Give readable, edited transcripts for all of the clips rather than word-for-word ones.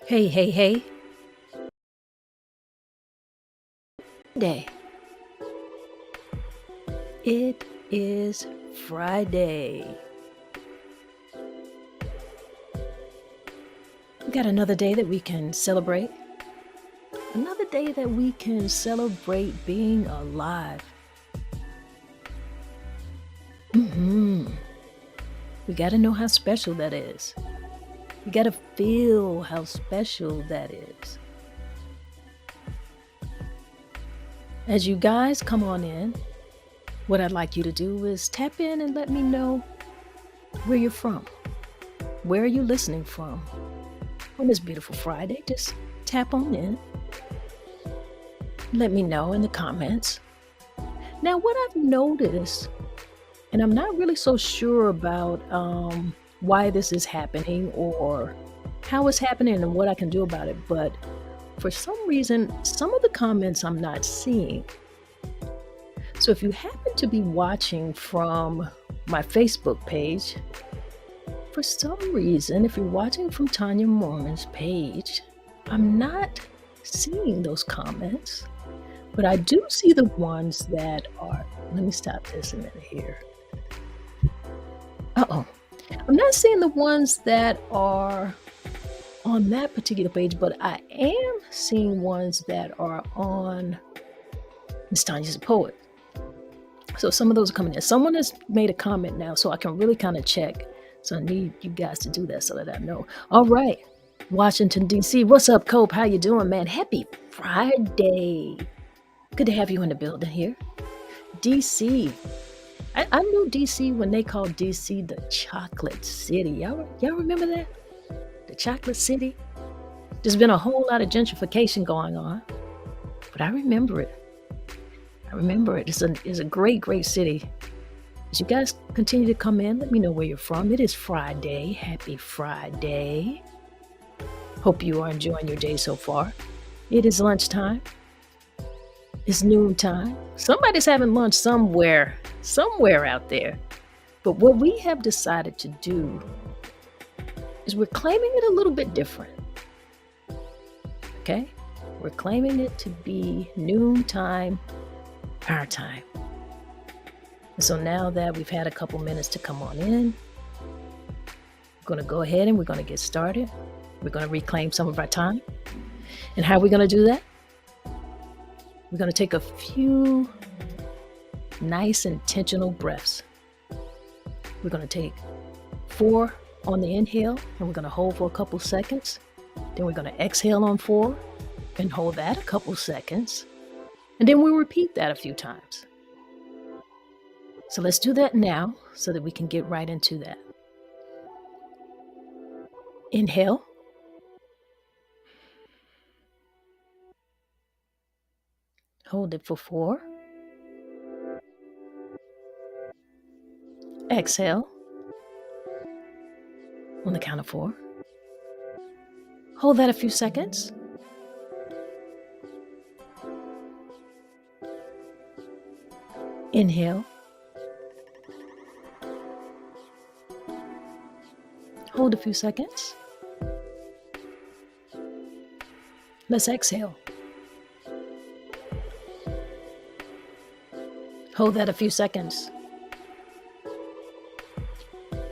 Hey, hey, hey, day. It is Friday. We got another day that we can celebrate. Another day that we can celebrate being alive. hmm We got to know how special that is. We got to feel how special that is. As you guys come on in, what I'd like you to do is tap in and let me know where you're from. Where are you listening from? On this beautiful Friday, just tap on in. Let me know in the comments. Now, what I've noticed, and I'm not really so sure about why this is happening or how it's happening and what I can do about it, but for some reason, some of the comments I'm not seeing. So if you happen to be watching from my Facebook page, for some reason, if you're watching from Tanya Mormon's page, I'm not seeing those comments. But I do see the ones that are, let me stop this a minute here. Uh-oh. I'm not seeing the ones that are on that particular page, but I am seeing ones that are on MsTonya's a Poet. So some of those are coming in. Someone has made a comment now, so I can really kind of check. So I need you guys to do that so that I know. All right. Washington, D.C. What's up, Cope? How you doing, man? Happy Friday. Good to have you in the building here. DC. I knew DC when they called DC the Chocolate City. Y'all remember that? The Chocolate City? There's been a whole lot of gentrification going on, but I remember it. It's a great, great city. As you guys continue to come in, let me know where you're from. It is Friday. Happy Friday. Hope you are enjoying your day so far. It is lunchtime. It's noontime. Somebody's having lunch somewhere out there. But what we have decided to do is we're claiming it a little bit different. Okay? We're claiming it to be noontime, our time. And so now that we've had a couple minutes to come on in, we're going to go ahead and we're going to get started. We're going to reclaim some of our time. And how are we going to do that? We're going to take a few nice intentional breaths. We're going to take 4 on the inhale, and we're going to hold for a couple seconds. Then we're going to exhale on 4 and hold that a couple seconds. And then we'll repeat that a few times. So let's do that now so that we can get right into that. Inhale. Hold it for 4. Exhale on the count of 4. Hold that a few seconds. Inhale. Hold a few seconds. Let's exhale. Hold that a few seconds.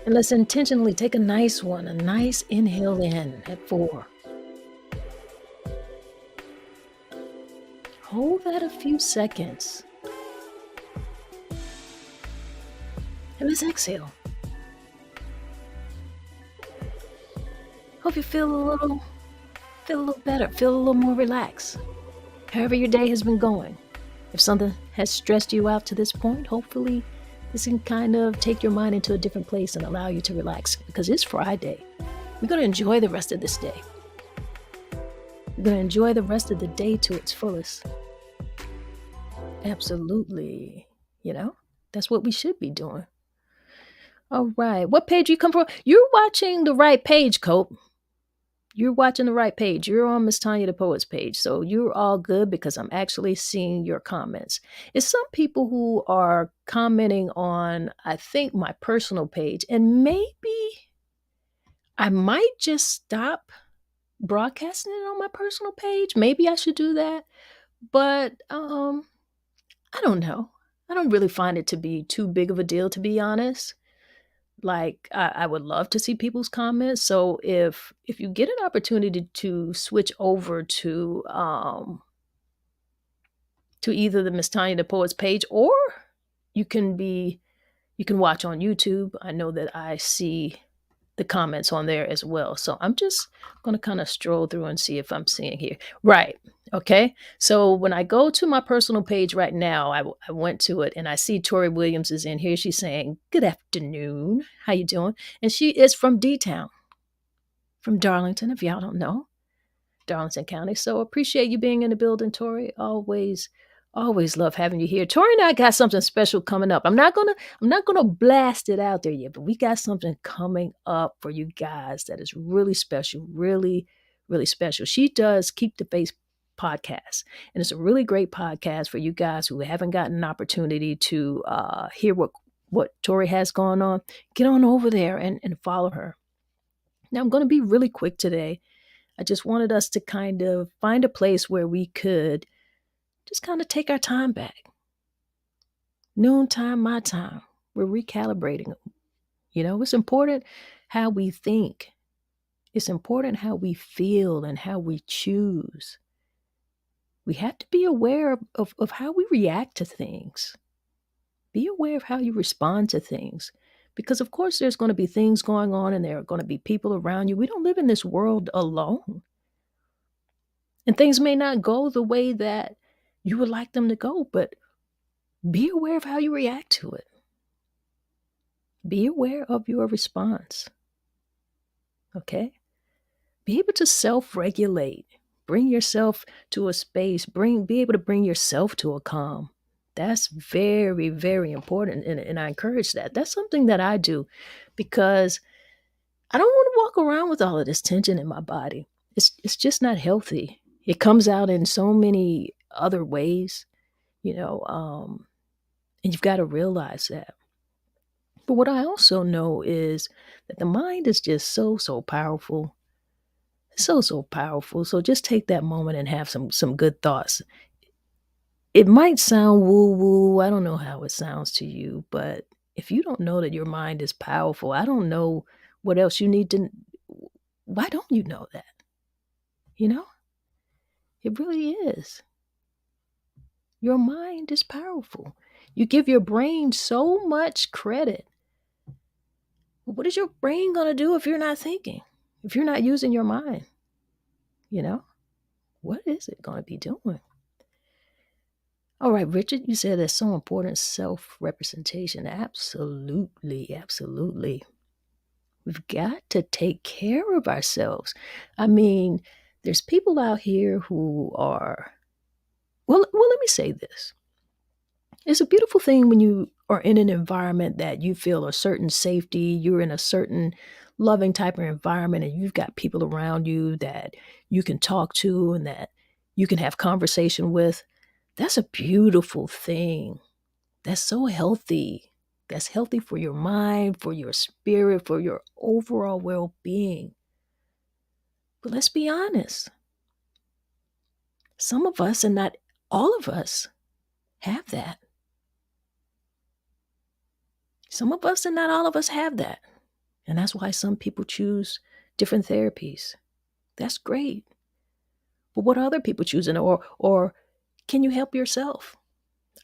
And let's intentionally take a nice inhale in at 4. Hold that a few seconds. And let's exhale. Hope you feel a little better, feel a little more relaxed. However your day has been going. If something has stressed you out to this point, hopefully this can kind of take your mind into a different place and allow you to relax, because it's Friday. We're going to enjoy the rest of this day. We're going to enjoy the rest of the day to its fullest. Absolutely. That's what we should be doing. All right. What page you come from? You're watching the right page, Cope. You're watching the right page. You're on MsTonya the Poet's page. So you're all good because I'm actually seeing your comments. It's some people who are commenting on, I think, my personal page. And maybe I might just stop broadcasting it on my personal page. Maybe I should do that. But I don't know. I don't really find it to be too big of a deal, to be honest. Like I would love to see people's comments. So if you get an opportunity to switch over to either the Miss Tanya the Poets page, or you can be you can watch on YouTube. I know that I see the comments on there as well. So I'm just going to kind of stroll through and see if I'm seeing here. Right. Okay. So when I go to my personal page right now, I went to it and I see Tori Williams is in here. She's saying, "Good afternoon. How you doing?" And she is from D-Town, from Darlington, if y'all don't know. Darlington County. So appreciate you being in the building, Tori. Always love having you here. Tori and I got something special coming up. I'm not gonna blast it out there yet, but we got something coming up for you guys that is really special, really special. She does Keep the Faith podcast, and it's a really great podcast for you guys who haven't gotten an opportunity to hear what Tori has going on. Get on over there and follow her. Now I'm going to be really quick today. I just wanted us to kind of find a place where we could just kind of take our time back. Noontime, my time. We're recalibrating. It's important how we think. It's important how we feel and how we choose. We have to be aware of how we react to things. Be aware of how you respond to things. Because, of course, there's going to be things going on and there are going to be people around you. We don't live in this world alone. And things may not go the way that you would like them to go, but be aware of how you react to it. Be aware of your response. Okay? Be able to self-regulate. Bring yourself to a space. Be able to bring yourself to a calm. That's very, very important. And I encourage that. That's something that I do because I don't want to walk around with all of this tension in my body. It's just not healthy. It comes out in so many other ways, and you've got to realize that. But what I also know is that the mind is just so powerful. So powerful. So just take that moment and have some good thoughts. It might sound woo-woo. I don't know how it sounds to you, but if you don't know that your mind is powerful, I don't know what else you need to. Why don't you know that? It really is. Your mind is powerful. You give your brain so much credit. What is your brain going to do if you're not thinking? If you're not using your mind? What is it going to be doing? All right, Richard, you said that's so important, self-representation. Absolutely, absolutely. We've got to take care of ourselves. I mean, there's people out here who are, well, let me say this. It's a beautiful thing when you are in an environment that you feel a certain safety, you're in a certain loving type of environment, and you've got people around you that you can talk to and that you can have conversation with. That's a beautiful thing. That's so healthy. That's healthy for your mind, for your spirit, for your overall well-being. But let's be honest. Some of us, and not all of us, have that. Some of us and not all of us have that. And that's why some people choose different therapies. That's great. But what are other people choosing? Or can you help yourself?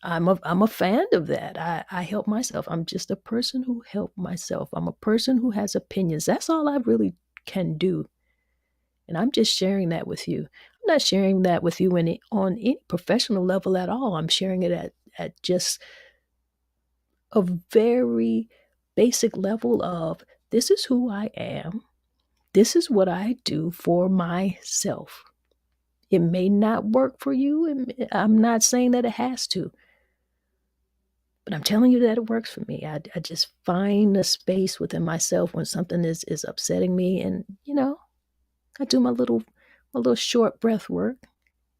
I'm a fan of that. I help myself. I'm just a person who helps myself. I'm a person who has opinions. That's all I really can do. And I'm just sharing that with you. I'm not sharing that with you on any professional level at all. I'm sharing it at just a very basic level of this is who I am. This is what I do for myself. It may not work for you, and I'm not saying that it has to, but I'm telling you that it works for me. I just find a space within myself when something is upsetting me, and I do my little short breath work.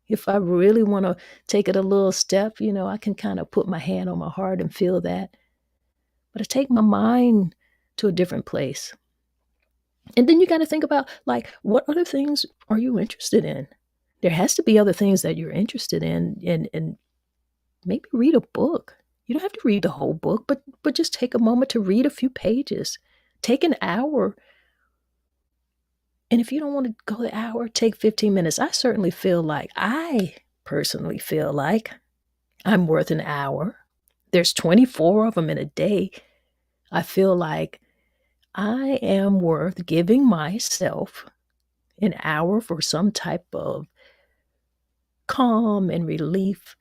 If I really want to take it a little step, I can kind of put my hand on my heart and feel that. But I take my mind to a different place. And then you got to think about, like, what other things are you interested in? There has to be other things that you're interested in, and maybe read a book. You don't have to read the whole book, but just take a moment to read a few pages. Take an hour. And if you don't want to go the hour, take 15 minutes. I personally feel like I'm worth an hour. There's 24 of them in a day. I feel like I am worth giving myself an hour for some type of calm and relief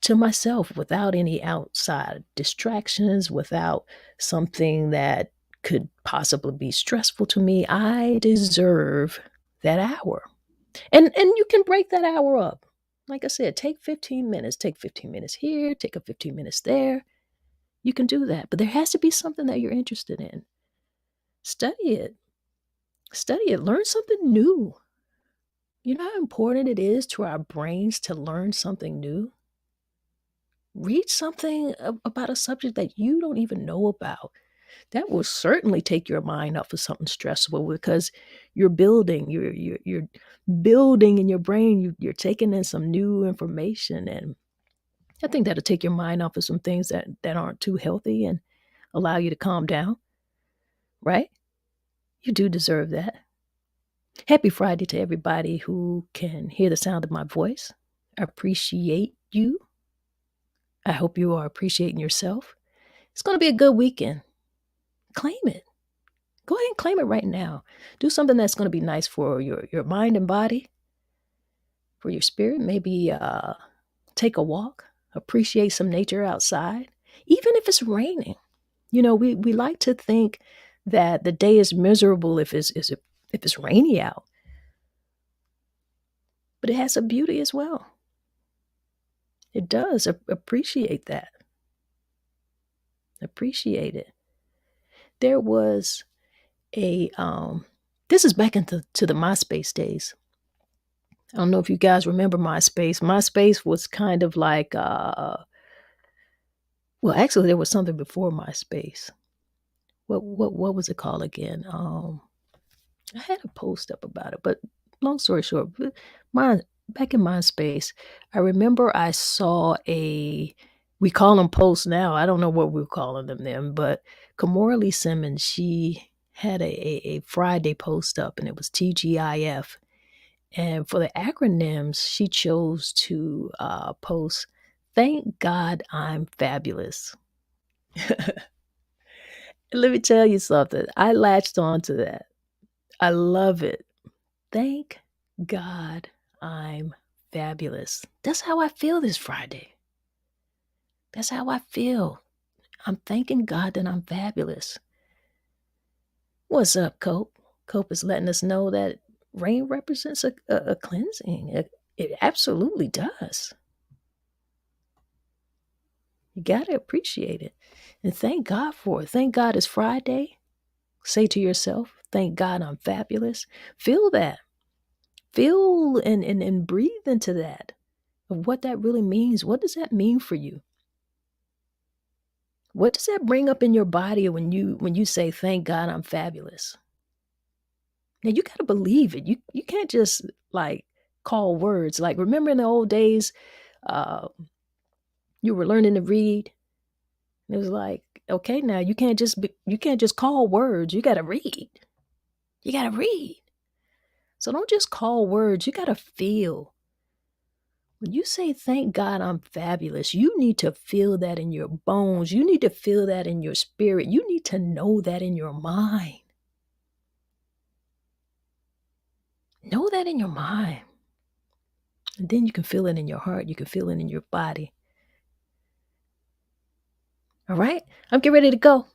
to myself without any outside distractions, without something that could possibly be stressful to me. I deserve that hour. And you can break that hour up. Like I said, take 15 minutes here, take a 15 minutes there. You can do that. But there has to be something that you're interested in. Study it. Study it. Learn something new. You know how important it is to our brains to learn something new? Read something about a subject that you don't even know about. That will certainly take your mind off of something stressful because you're building in your brain. You're taking in some new information, and I think that'll take your mind off of some things that aren't too healthy and allow you to calm down. Right? You do deserve that. Happy Friday to everybody who can hear the sound of my voice. I appreciate you. I hope you are appreciating yourself. It's going to be a good weekend. Claim it. Go ahead and claim it right now. Do something that's going to be nice for your mind and body, for your spirit. Maybe take a walk, appreciate some nature outside, even if it's raining. You know, we like to think that the day is miserable if it's rainy out, but it has a beauty as well. It does. Appreciate that. Appreciate it. There was a this is back into the MySpace days. I don't know if you guys remember MySpace. MySpace was kind of like well, actually there was something before MySpace. What was it called again? I had a post up about it, but long story short, my back in MySpace, I remember I saw we call them posts now. I don't know what we were calling them then, but Kamora Lee Simmons, she had a Friday post up, and it was TGIF. And for the acronyms, she chose to post, "Thank God I'm fabulous." Let me tell you something. I latched on to that. I love it. Thank God I'm fabulous. That's how I feel this Friday. That's how I feel. I'm thanking God that I'm fabulous. What's up, Cope? Cope is letting us know that rain represents a cleansing. It absolutely does. You got to appreciate it and thank God for it. Thank God it's Friday. Say to yourself, thank God I'm fabulous. Feel that. Feel and breathe into that, of what that really means. What does that mean for you? What does that bring up in your body when you say, thank God I'm fabulous? Now you got to believe it. You can't just like call words. Like, remember in the old days, uh, you were learning to read. It was like, okay, now you can't just call words. You got to read. You got to read. So don't just call words. You got to feel. When you say, thank God I'm fabulous, you need to feel that in your bones. You need to feel that in your spirit. You need to know that in your mind. Know that in your mind. And then you can feel it in your heart. You can feel it in your body. All right? I'm getting ready to go.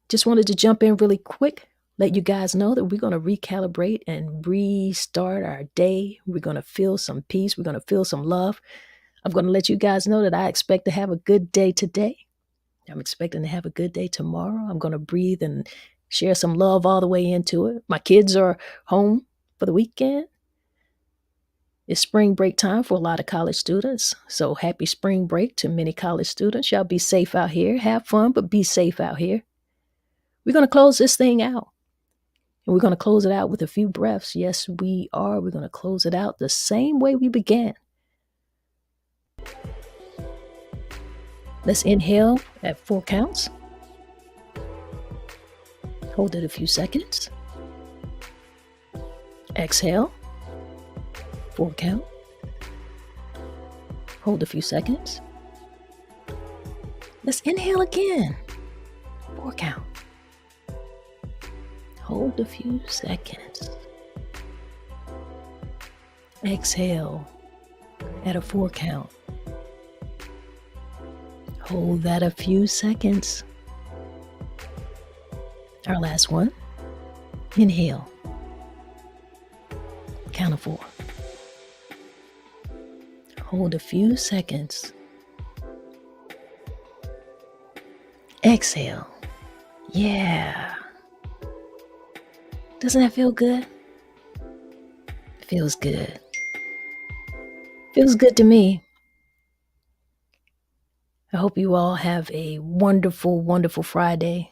Just wanted to jump in really quick, let you guys know that we're going to recalibrate and restart our day. We're going to feel some peace. We're going to feel some love. I'm going to let you guys know that I expect to have a good day today. I'm expecting to have a good day tomorrow. I'm going to breathe and share some love all the way into it. My kids are home for the weekend. It's spring break time for a lot of college students. So happy spring break to many college students. Y'all be safe out here. Have fun, but be safe out here. We're going to close this thing out. And we're going to close it out with a few breaths. Yes, we are. We're going to close it out the same way we began. Let's inhale at 4 counts. Hold it a few seconds. Exhale. 4 count. Hold a few seconds. Let's inhale again. 4 count. Hold a few seconds. Exhale at a 4 count. Hold that a few seconds. Our last one. Inhale. Count of 4. Hold a few seconds. Exhale. Yeah. Doesn't that feel good? It feels good. Feels good to me. I hope you all have a wonderful, wonderful Friday.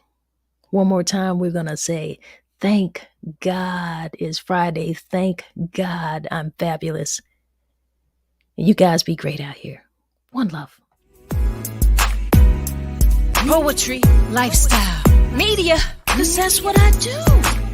One more time, we're going to say, thank God it's Friday. Thank God I'm fabulous. And you guys be great out here. One love. Poetry, lifestyle, media, 'cause that's what I do.